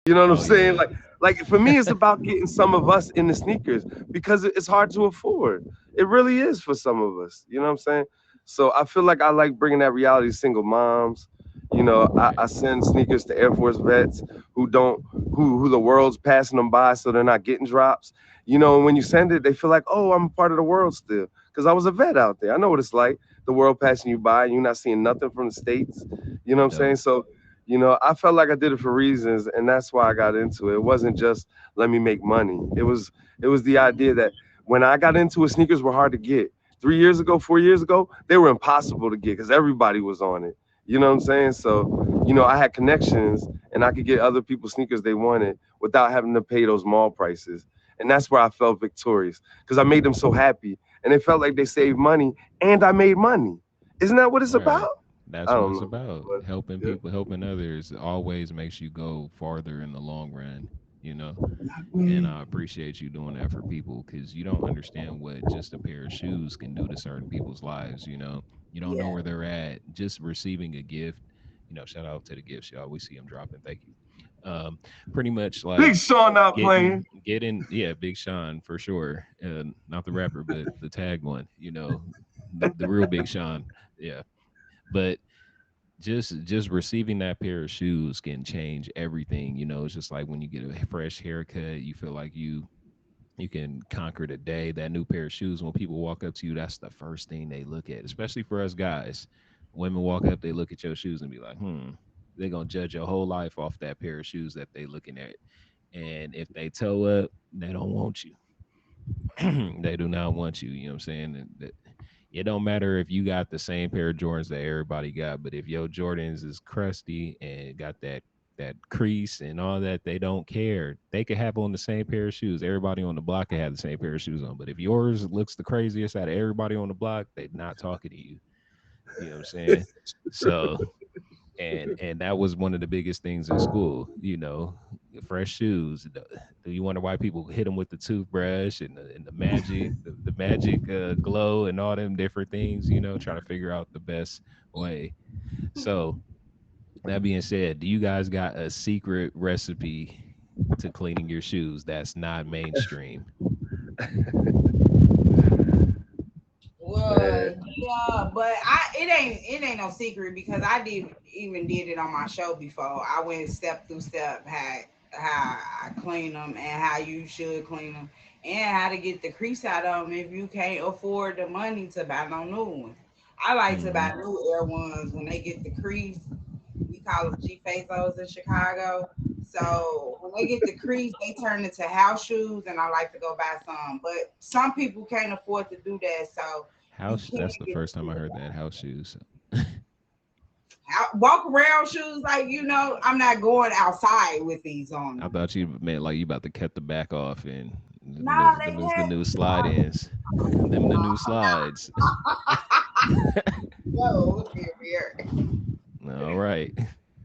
You know what I'm Oh saying? yeah. Like for me, it's about getting some of us in the sneakers because it's hard to afford. It really is for some of us. You know what I'm saying? So I feel like I like bringing that reality to single moms. I Right. send sneakers to Air Force vets who don't who the world's passing them by, so they're not getting drops. And when you send it, they feel like, oh, I'm a part of the world still, because I was a vet out there. I know what it's like, the world passing you by, and you're not seeing nothing from the states. You know what I'm saying? Dope. So I felt like I did it for reasons, and that's why I got into it. It wasn't just let me make money. It was the idea that when I got into it, sneakers were hard to get. 3 years ago, 4 years ago, they were impossible to get because everybody was on it. You know what I'm saying? So, I had connections and I could get other people sneakers they wanted without having to pay those mall prices. And that's where I felt victorious because I made them so happy and they felt like they saved money and I made money. Isn't that what it's Right. about? I That's what don't it's know. about. But Helping yeah. people, helping others always makes you go farther in the long run, you know? And Man. I appreciate you doing that for people because you don't understand what just a pair of shoes can do to certain people's lives, you know? You don't know Yeah. where they're at. Just receiving a gift, shout out to the gifts, y'all. We see them dropping. Thank you. Pretty much Big like Sean not getting, playing. getting, yeah, Big Sean for sure. Not the rapper, but the tag one, the real Big Sean. Yeah. But just receiving that pair of shoes can change everything. It's just like when you get a fresh haircut, you feel like you can conquer the day. That new pair of shoes, when people walk up to you, that's the first thing they look at, especially for us guys. Women walk up, they look at your shoes and be like, they're gonna judge your whole life off that pair of shoes that they looking at. And if they toe up, they don't want you. They do not want you. You know what I'm saying? It don't matter if you got the same pair of Jordans that everybody got, but if your Jordans is crusty and got that crease and all that, they don't care. They could have on the same pair of shoes. Everybody on the block can have the same pair of shoes on. But if yours looks the craziest out of everybody on the block, they're not talking to you. You know what I'm saying? So and that was one of the biggest things in school, fresh shoes. Do you wonder why people hit them with the toothbrush and the magic, the magic glow and all them different things, trying to figure out the best way. So that being said, do you guys got a secret recipe to cleaning your shoes that's not mainstream? Well, Man. yeah, but it ain't no secret because I did it on my show before. I went step through step how I clean them and how you should clean them and how to get the crease out of them if you can't afford the money to buy no new ones. I like to Hmm. buy new Air ones when they get the crease. We call them G Fazos in Chicago. So when they get the crease, they turn into house shoes, and I like to go buy some. But some people can't afford to do that, so you House. can't That's the get first time I the heard that, house shoes. walk around shoes like I'm not going outside with these on I them. thought you meant like you about to cut the back off and Nah, them they is the had new slide ins. Them the new slides. no look here. All right.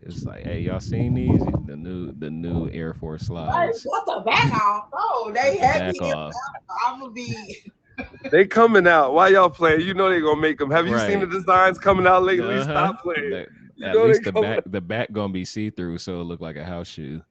It's like, hey, y'all seen these? The new Air Force Right, slides what the back off? Oh, they with the heavy. back off. I'm gonna be They coming out. Why y'all playing? You know they gonna make them. Have you seen the Right. designs coming out lately? Uh-huh. Stop playing. That, You at know they least the coming back out. the back gonna be see-through so it look like a house shoe.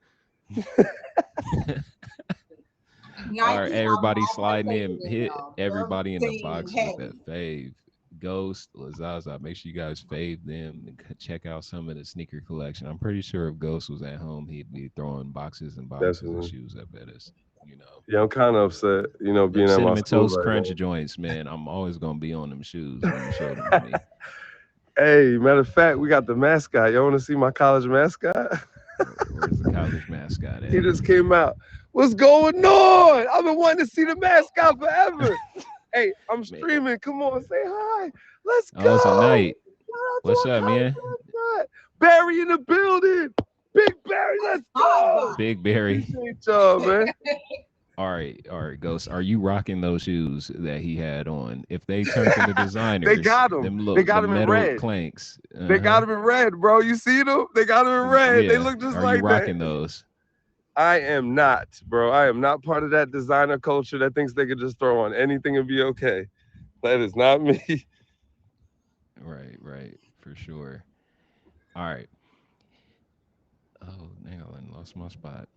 All right, Nike. I'm everybody not sliding in. participating in Hit them. They're everybody in the team box with that heavy. fave. Ghost, Lazaza. Make sure you guys fave them and check out some of the sneaker collection. I'm pretty sure if Ghost was at home, he'd be throwing boxes and boxes of Definitely. shoes up at us. You know, Yeah, I'm kind of upset. them Being at my cinnamon school toast right crunch now. joints, man. I'm always gonna be on them shoes when you show them to me. Hey, matter of fact, we got the mascot. Y'all want to see my college mascot? Where's the college mascot He at? just came out. What's going on? I've been wanting to see the mascot forever. Hey, I'm Man, streaming. Come on, say hi. Let's oh, it's a go. night. Shout out to What's our up, college man? mascot. Barry in the building. Big Barry, let's go. Hot Big Barry. Appreciate y'all, man. All right, Ghost. Are you rocking those shoes that he had on? If they turned into They designers, got him. them They little got the him in metal red. clanks. They Uh got huh. him in red, bro. You see them? They got him in red. They Yeah. look just Are you like that. rocking those? I am not, bro. I am not part of that designer culture that thinks they could just throw on anything and be okay. That is not me. Right, right, for sure. All right. Oh, dang, I lost my spot.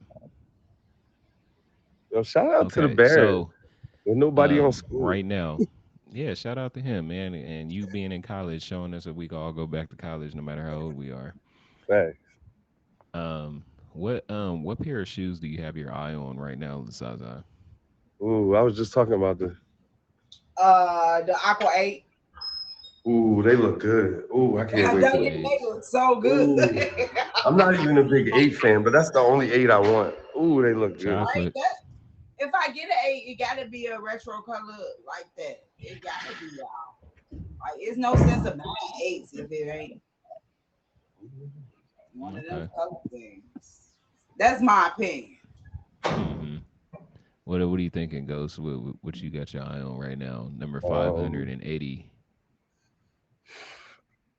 Yo, shout out to the Okay, Barrett. so With nobody on school. right now, yeah, shout out to him, man, and you being in college, showing us that we can all go back to college no matter how old we are. Facts. What pair of shoes do you have your eye on right now, Zaza? Ooh, I was just talking about the. The Aqua 8. Ooh, they look good. Ooh, I can't wait Aqua till They the. eights. look so good. Ooh, I'm not even a big eight fan, but that's the only eight I want. Ooh, they look good. Like Chocolate. that. If I get an 8, it gotta be a retro color like that. It gotta be y'all. Like it's no sense of buying eights if it ain't one of them Okay. color things. That's my opinion. hmm what are you thinking, Ghost? What you got your eye on right now? Number Um, 580.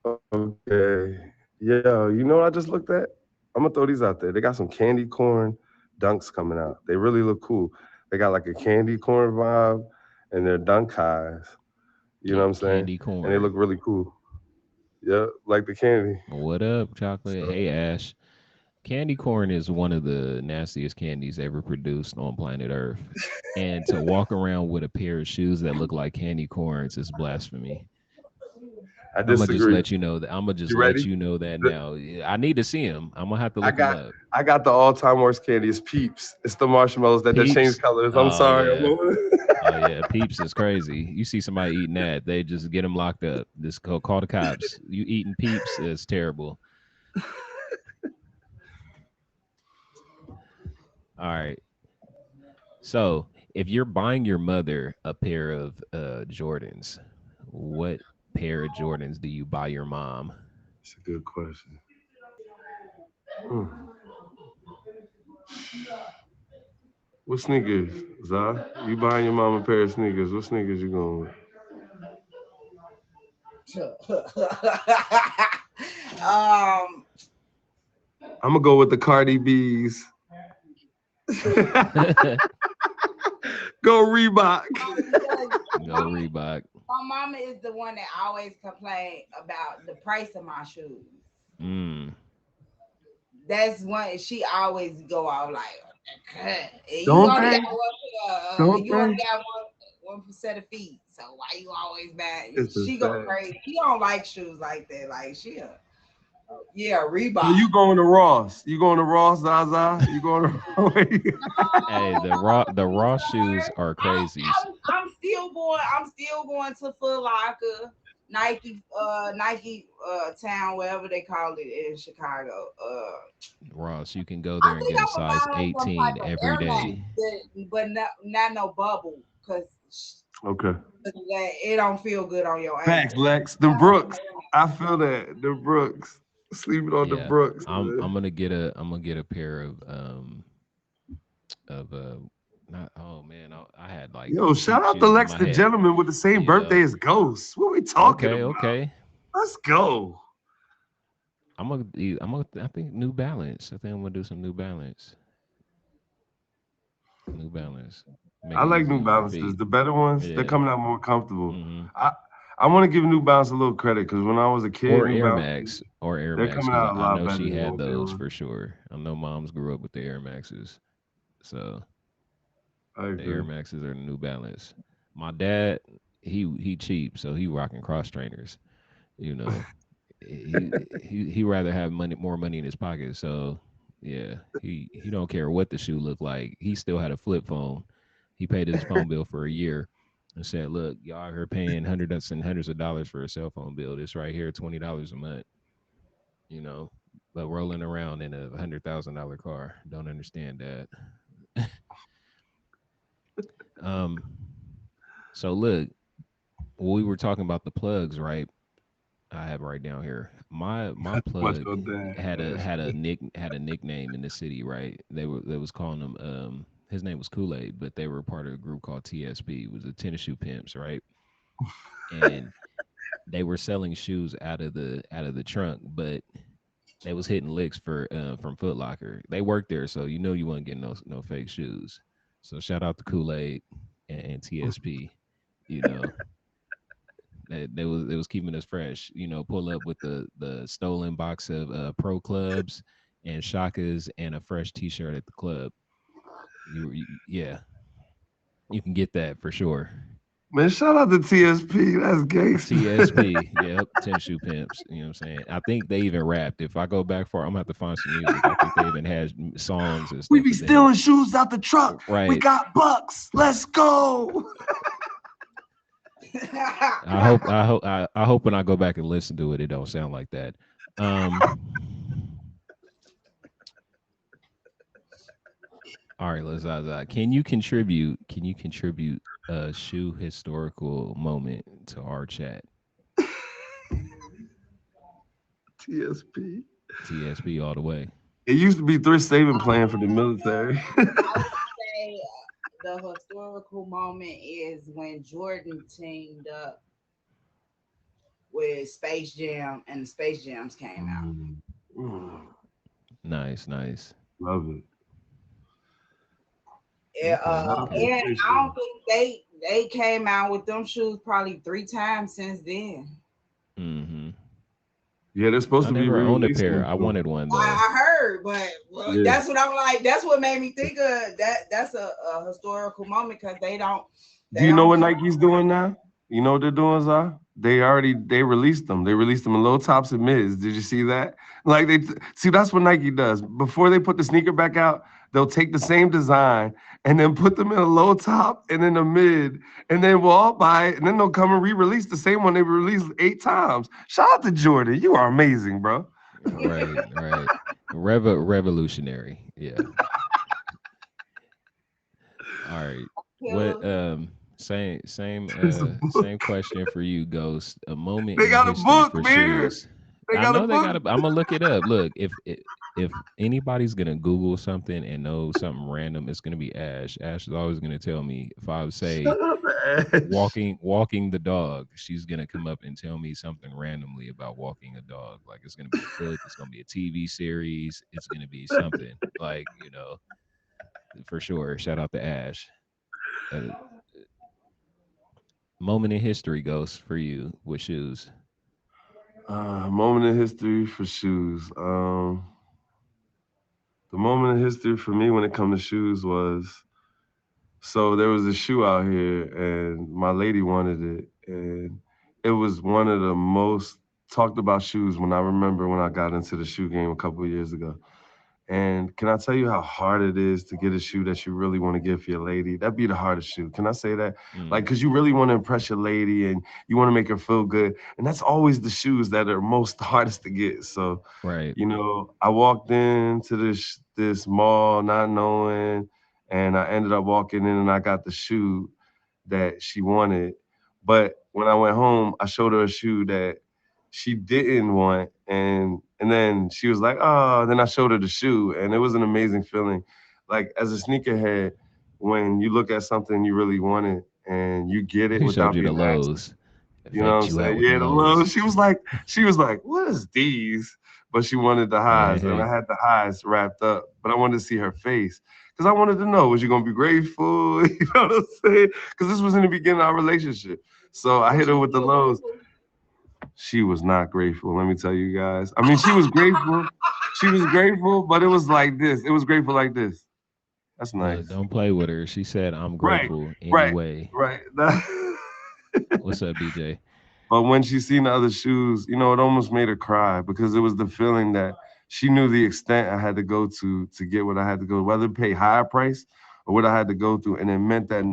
okay. Yeah, you know what I just looked at? I'm gonna throw these out there. They got some candy corn dunks coming out. They really look cool. They got like a candy corn vibe, and they're dunk highs. You know what I'm saying? Candy And they corn. look really cool. Yeah, like the candy. What up, chocolate? So Hey, Ash. Candy corn is one of the nastiest candies ever produced on planet Earth. And to walk around with a pair of shoes that look like candy corns is blasphemy. I I'm gonna just disagree. let you know that. I'm gonna just You let ready? you know that The- now. I need to see him. I'm gonna have to I look him got up. I got the all-time worst candy. It's Peeps. It's the marshmallows that change Peeps. colors. I'm Oh sorry. yeah. Oh yeah. Peeps is crazy. You see somebody eating that, they just get them locked up. Just call the cops. You eating Peeps is terrible. All right. So if you're buying your mother a pair of Jordans, what pair of Jordans do you buy your mom? It's a good question. Hmm. What sneakers, Zah? You buying your mom a pair of sneakers? What sneakers you going with? um, I'm gonna go with the Cardi B's. Go Reebok. because Go Reebok. my mama is the one that always complain about the price of my shoes. Mm. That's one she always go out like, "Cut. You Don't only got they? one. Don't You only they? got one set of feet. So why you always bad?" It's the She go fact. crazy. She don't like shoes like that. Like yeah, So Reebok. you going to Ross? You going to Ross, Zaza? You going to? Hey, No, the raw shoes sir. are crazy. I'm still going. I'm still going to Foot Locker, Nike Town, whatever they call it in Chicago. Ross, you can go I there and think get a I'm gonna size buy her some type 18 of every Air Max, day. but not no bubble, Okay. it don't feel good on your Facts, ankle. Lex. The Brooks. I feel that. The Brooks. Sleeping on the Yeah. Brooks, I'm man. gonna get a pair of not oh man, I had like Yo, shout cheap out to shoes in Lex, my the head, gentleman with the same you know. birthday as Ghost. What we talking Okay, about? okay. Let's go. I think New Balance. I think I'm gonna do some New Balance. New Balance. Make I it like easy New on your Balances. feet. The better ones, they're Yeah. coming out more comfortable. hmm I I want to give New Balance a little credit because when I was a kid, New Balances, Or Air they're Max, coming because out a I lot know better she than had what they those were. for sure. I know moms grew up with the Air Maxes, so I the Air agree. Maxes are the New Balance. My dad, he cheap, so he rocking cross trainers. You know, he rather have more money in his pocket. So yeah, he don't care what the shoe looked like. He still had a flip phone. He paid his phone bill for a year and said, "Look, y'all out here paying hundreds and hundreds of dollars for a cell phone bill. This right here, $20 a month. You know, but rolling around in a $100,000 car. Don't understand that." um. So look, we were talking about the plugs, right? I have right down here. My Much plug on that. had a nickname in the city, right? They was calling him his name was Kool-Aid, but they were part of a group called TSP. It was the tennis shoe pimps, right? And they were selling shoes out of the trunk, but they was hitting licks for from Foot Locker. They worked there, so you know you wouldn't get no fake shoes. So shout out to Kool-Aid and TSP, you know. They was keeping us fresh. You know, pull up with the stolen box of pro clubs and Shaka's and a fresh T-shirt at the club. Yeah, you can get that for sure. Man, shout out to TSP. That's gangster. TSP, yep, Tennis Shoe Pimps. You know what I'm saying? I think they even rapped. If I go back far, I'm gonna have to find some music. I think they even had songs and We stuff be with them. stealing shoes out the truck. We Right. got bucks. Let's go. I hope when I go back and listen to it, it don't sound like that. Um, all right, let's can you contribute? Can you contribute a shoe historical moment to our chat? TSP. TSP all the way. It used to be thrift saving plan for the military. I would say the historical moment is when Jordan teamed up with Space Jam and the Space Jams came out. Mm, Nice, nice. love it. Yeah, Okay, shout out to the and Space I don't Jam. think they came out with them shoes probably 3 times since then. Hmm. Yeah, they're supposed I to be never owned a re-releasing pair. them I soon. wanted one I, though. I heard, but well, Yeah. that's what I'm like. That's what made me think of that. That's a historical moment because Do they you know don't what come Nike's doing now? You know what they're doing, Zah? They released them. They released them in low tops and mids. Did you see that? Like see, that's what Nike does. Before they put the sneaker back out, they'll take the same design and then put them in a low top and in a mid, and then we'll all buy it, and then they'll come and re-release the same one they released 8 times. Shout out to Jordan. You are amazing, bro. Right, right. Revolutionary. Yeah. All right. What killers. It's a book. same question for you, Ghost. A moment They in got a history book, for man. shoes. They I got a know they book. got to I'm gonna look it up. Look, if anybody's gonna Google something and know something random, it's gonna be Ash. Ash is always gonna tell me if I would say Shut up, Ash. walking the dog, she's gonna come up and tell me something randomly about walking a dog. Like it's gonna be a book, it's gonna be a TV series, it's gonna be something like for sure. Shout out to Ash. Uh, moment in history goes for you with shoes. Moment in history for shoes. The moment in history for me when it comes to shoes was so there was a shoe out here and my lady wanted it, and it was one of the most talked about shoes when I remember when I got into the shoe game a couple of years ago. And can I tell you how hard it is to get a shoe that you really want to get for your lady? That'd be the hardest shoe. Can I say that? Like, Mm, cause you really want to impress your lady and you want to make her feel good. And that's always the shoes that are most hardest to get. So, right. I walked into this mall not knowing, and I ended up walking in and I got the shoe that she wanted. But when I went home, I showed her a shoe that she didn't want, and then she was like, "Oh." Then I showed her the shoe, and it was an amazing feeling. Like as a sneakerhead, when you look at something you really wanted and you get it He showed without you the being asked. lows. You know what I'm Faked you out saying? with the Yeah, the low. lows. She was like, "What is these?" But she wanted the Hey, highs, and I hey. had the highs wrapped up. But I wanted to see her face because I wanted to know, was she gonna be grateful? You know what I'm saying? Because this was in the beginning of our relationship. So I Was hit her she with the still lows. grateful? She was not grateful. Let me tell you guys. I mean, she was grateful. She was grateful, but it was like this. It was grateful like this. That's Look, nice. don't play with her. She said, I'm Right, grateful right, anyway. right. What's up, BJ? But when she seen the other shoes, it almost made her cry because it was the feeling that she knew the extent I had to go to get what I had to go, whether pay higher price or what I had to go through. And it meant that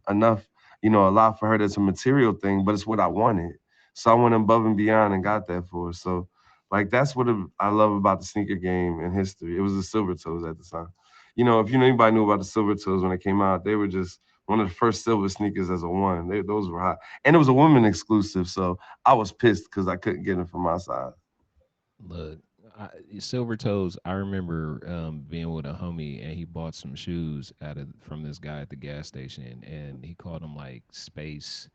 enough, a lot for her that's a material thing, but it's what I wanted. So I went above and beyond and got that for her. So like that's what I love about the sneaker game and history. It was the Silver Toes at the time. If anybody knew about the Silver Toes when they came out, they were just one of the first silver sneakers as a one. Those were hot. And it was a woman exclusive. So I was pissed because I couldn't get it from my side. Look, Silver Toes. I remember being with a homie and he bought some shoes from this guy at the gas station, and he called them like space.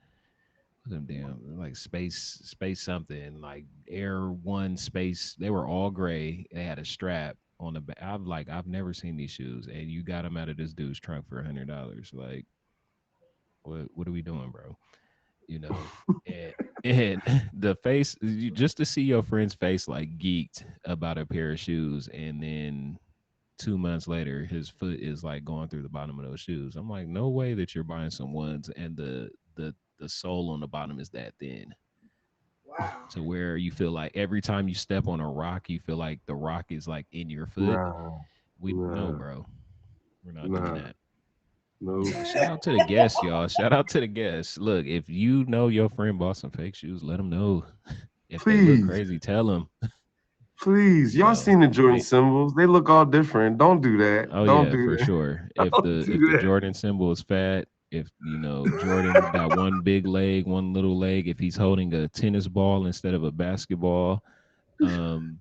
Them damn like space something like Air One space. They were all gray. They had a strap on the back. I've never seen these shoes, and you got them out of this dude's trunk for $100. Like what are we doing, bro? You know. And the face, just to see your friend's face like geeked about a pair of shoes, and then 2 months later, his foot is like going through the bottom of those shoes. I'm like, no way that you're buying some ones and the sole on the bottom is that thin Wow. to where you feel like every time you step on a rock, you feel like the rock is like in your foot. Nah, We no, nah, bro, we're not doing nah. that. Nope. Shout out to the guests, y'all. Shout out to the guests. Look, if you know your friend bought some fake shoes, let them know. If they look Please, crazy, tell them. please. Y'all So, seen the Jordan hey, symbols? They look all different. Don't do that. oh Don't yeah, do for that. sure. Don't If the do Jordan symbol is fat, if Jordan got one big leg, one little leg, if he's holding a tennis ball instead of a basketball, um,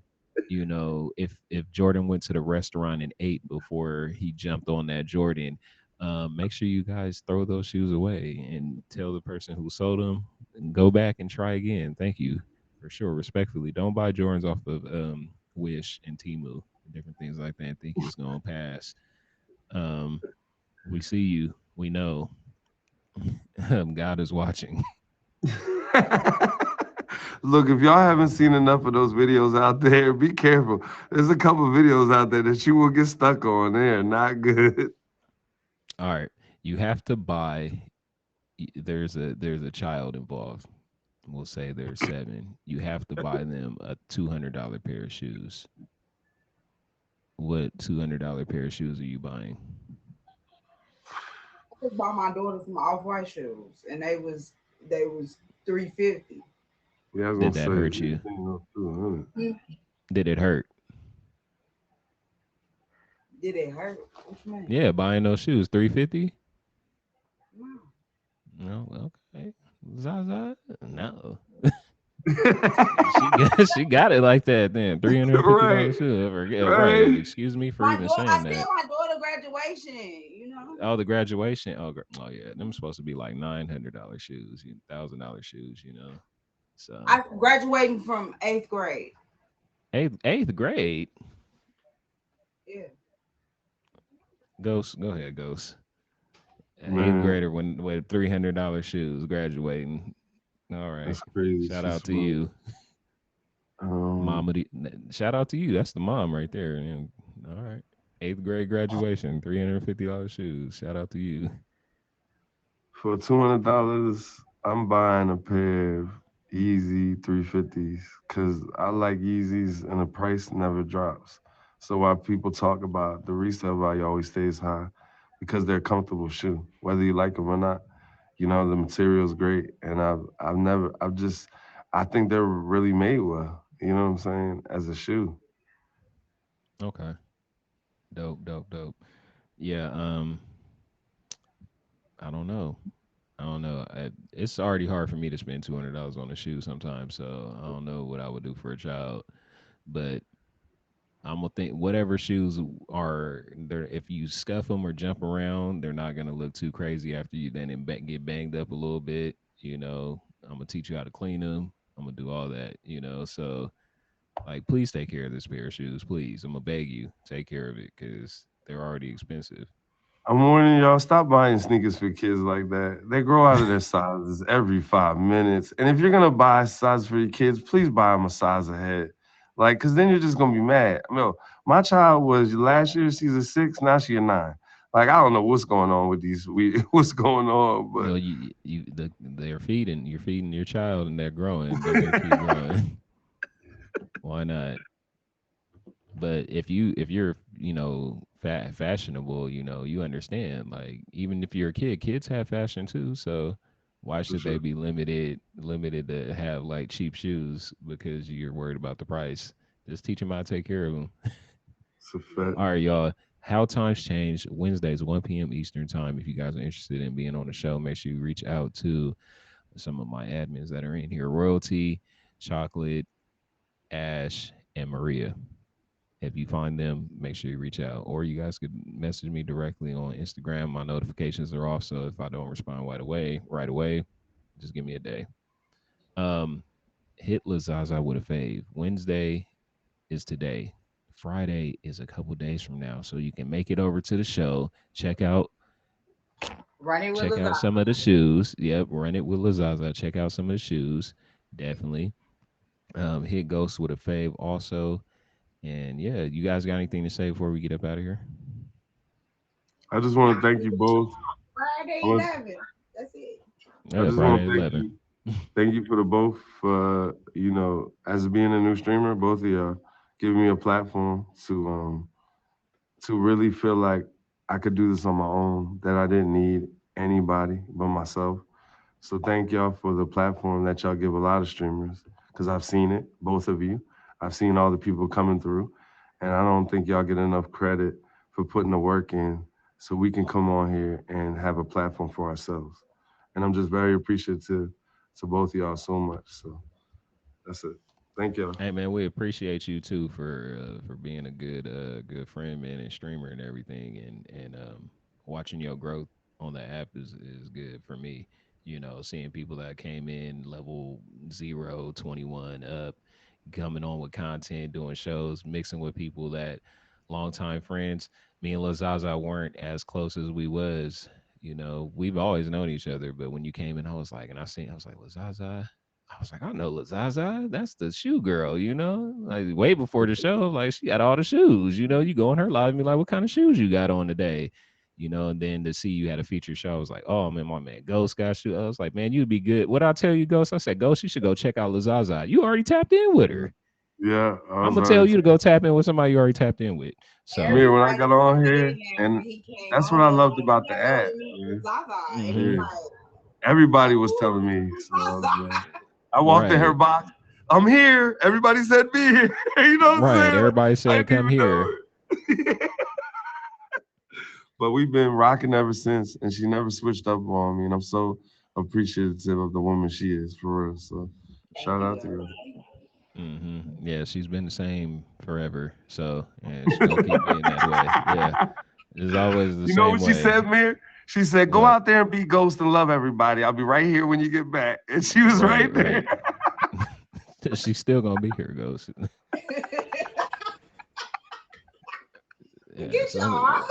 if Jordan went to the restaurant and ate before he jumped on that Jordan, make sure you guys throw those shoes away and tell the person who sold them and go back and try again. Thank you for sure. Respectfully, don't buy Jordans off of Wish and Timu and different things like that and think it's gonna pass. Um, we see you. We know. God is watching. that. Look, if y'all haven't seen enough of those videos out there, be careful. There's a couple videos out there that you will get stuck on. They are not good. All right, you have to buy. There's a child involved. We'll say there's seven. You have to buy them a $200 pair of shoes. What $200 pair of shoes are you buying? I just bought my daughter some off white shoes, and they was 350. Yeah, I was Did gonna that say, hurt you? you know, 200. Did it hurt? Did it hurt? What you mean? Yeah, buying those shoes, 350. No. No, okay. Zaza, no. She got it like that. Then $350 Right, shoe. Right. right. Excuse me for My even daughter, I saying said that. my daughter graduation. Oh, the graduation. Oh yeah, them supposed to be like $900 shoes, $1,000 shoes. So I graduating from 8th grade. eighth grade. Yeah. Ghost, go ahead, Ghost. Eighth Man, grader when with $300 shoes graduating. All right. that's crazy. Shout She's out to smart. you, Um, mama. Shout out to you. That's the mom right there. And, all right. Eighth grade graduation, $350 shoes. Shout out to you. for $200, I'm buying a pair of Yeezy 350s because I like Yeezys and the price never drops. So while people talk about the resale value always stays high because they're a comfortable shoe, whether you like them or not. The material's great, and I think they're really made well. You know what I'm saying? As a shoe. Okay. Dope, dope, dope. Yeah. I don't know. I don't know. It's already hard for me to spend $200 on a shoe sometimes. So I don't know what I would do for a child. But I'm gonna think whatever shoes are there. If you scuff them or jump around, they're not gonna look too crazy after you then get banged up a little bit. I'm gonna teach you how to clean them. I'm gonna do all that. So like, please take care of this pair of shoes. Please, I'm gonna beg you, take care of it because they're already expensive. I'm warning y'all, stop buying sneakers for kids like that. They grow out of their sizes every 5 minutes. And if you're gonna buy sizes for your kids, please buy them a size ahead. Like, cause then you're just gonna be mad. My child was last year, she's a 6, now she a 9. Like, I don't know what's going on with what's going on, but Well, they're feeding. You're feeding your child, and they're growing. They're gonna keep growing. Why not? But if you're fashionable, you understand. Like, even if you're a kid, kids have fashion too. So why for should they sure. be limited to have like cheap shoes because you're worried about the price? Just teach them how to take care of them. It's a fact. All right, y'all. How times change. Wednesdays, 1 p.m. Eastern time. If you guys are interested in being on the show, make sure you reach out to some of my admins that are in here: Royalty, Chocolate, Ash, and Maria. If you find them, make sure you reach out. Or you guys could message me directly on Instagram. My notifications are off, so if I don't respond right away, just give me a day. Um, Hit Lazaza with a fave. Wednesday is today. Friday is a couple days from now, so you can make it over to the show. Running with Check out Lazard. some of the shoes. Yep, run it with Lazaza. Check out some of the shoes. definitely. Hit Ghost with a fave also. And yeah, you guys got anything to say before we get up out of here? I just want to thank you both. I, Friday want, 11. That's it. I Yeah, just want Friday to thank 11. you. Thank you for the both for as being a new streamer, both of y'all giving me a platform to really feel like I could do this on my own, that I didn't need anybody but myself. So thank y'all for the platform that y'all give a lot of streamers, because I've seen it, both of you. I've seen all the people coming through, and I don't think y'all get enough credit for putting the work in so we can come on here and have a platform for ourselves. And I'm just very appreciative to both of y'all so much. So that's it. Thank y'all. Hey man, we appreciate you too for being a good friend, man, and streamer and everything, and watching your growth on the app is good for me. You know, seeing people that came in level 0, 21 up, coming on with content, doing shows, mixing with people that longtime friends. Me and Lazaza weren't as close as we was. You know, we've always known each other, but when you came in, I was like, I was like, Lazaza. I was like, I know Lazaza. That's the shoe girl, you know? Like way before the show, like she got all the shoes. You know, you go on her live and be like, what kind of shoes you got on today? You know, and then to see you had a feature show, I was like, oh man, my man Ghost got shoes. I was like, man, you'd be good. What I tell you, Ghost? I said, Ghost, you should go check out Lazaza. You already tapped in with her. Yeah, I I'm was gonna tell already. you to go tap in with somebody you already tapped in with. So, Amir, when I Everybody got was on here, saying that and when he came that's what on, I they loved like, about you the never app. let me meet Man. Zaza. And it's mhm, Yeah. like, Everybody was who telling is me. So I was Zaza? like, I walked in her right, box. I'm here. Everybody said be here. You know what I'm right. saying? Like, Everybody I said, didn't come even know here. it. But we've been rocking ever since, and she never switched up on me. And I'm so appreciative of the woman she is, for real. So Thank shout you, out to though. you. Yeah, she's been the same forever. So, and she gonna keep being that way. Yeah, it's always the You know same what she way. said, Mir? She said, "Go What? out there and be Ghost and love everybody. I'll be right here when you get back." And she was Right, right there. right. She's still gonna be here, Ghost. Yeah. Get So y'all.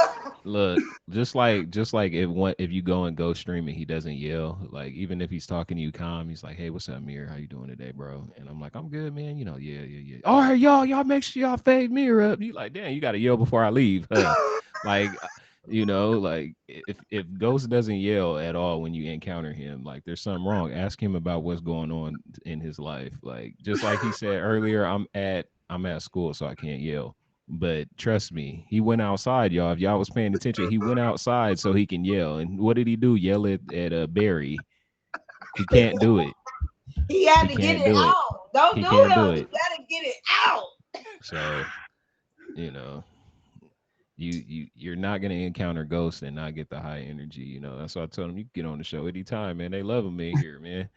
look, just like if you go and go streaming, he doesn't yell. Like even if he's talking to you calm, he's like, "Hey, what's up, Mir? How you doing today, bro?" And I'm like, "I'm good, man. You know, yeah, yeah, yeah. All right, y'all make sure y'all fade Mir up." You like, damn, you got to yell before I leave, huh? Like, like if Ghost doesn't yell at all when you encounter him, like there's something wrong. Ask him about what's going on in his life. Like just like he said earlier, I'm at school, so I can't yell. But trust me, he went outside, y'all. If y'all was paying attention, he went outside so he can yell. And what did he do? Yell at Barry. He can't do it. He had He to get can't it do it. out. Don't He do can't do him. You it. gotta get it out. So, you know, you're not gonna encounter ghosts and not get the high energy. You know, that's why I told him you can get on the show anytime, man. They love him in here, man.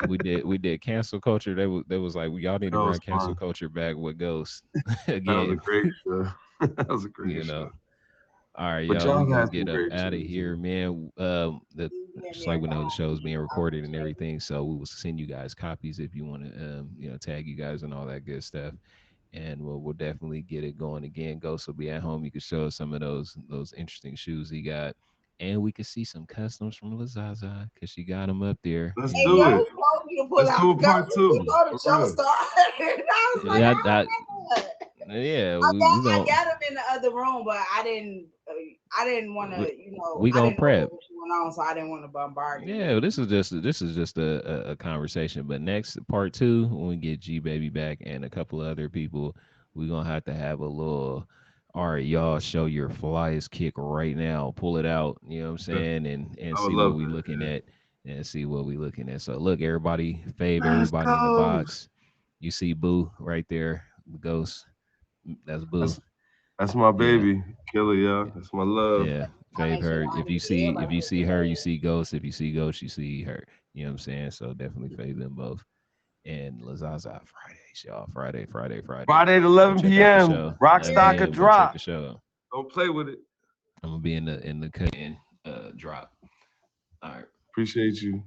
We did cancel culture. They was like, well, y'all need to That was run cancel fun. culture back with ghosts That was a again. great show. That was a great You know. show. All right, But y'all, we y'all gonna had get some up great out of shows. here, man. Even Just like if we know the show is being I recorded and appreciate it. everything, so we will send you guys copies if you want to, tag you guys and all that good stuff. And we'll definitely get it going again. Ghost will be at home. You can show us some of those interesting shoes he got, and we can see some customs from Lazaza because she got them up there. Let's You And do know, Ghost it. told me to pull Let's out do the a gun part two. before the For show real. started. And I was like, yeah, oh my God. yeah, I we got, I gonna got him in the other room, but I didn't want to, we, we I gonna didn't know prep. what was going on, so I didn't want to bombard him with Yeah, it. this is just a conversation. But next part two, when we get G Baby back and a couple of other people, we're gonna have to have a little. All right, y'all, show your flyest kick right now. Pull it out. You know what I'm saying, and I would see what love we that. looking Yeah. at, and see what we looking at. So look, everybody, fave Let's everybody in the go. box. You see Boo right there, the ghost. That's Boo. That's that's my Yeah, baby. Killer, yeah. That's my love. yeah. I Fave make sure her. I If you need see if everybody you to see get her, you that. see Ghost. If you see Ghost, you see her. You know what I'm saying? So definitely fave them both. And Lazaza Fridays, y'all. Friday. Friday at Go 11 check out the p.m. show. Rock 11 stock a p.m. Go check drop. the show. Don't play with it. I'm gonna be in the cut drop. All right. Appreciate you.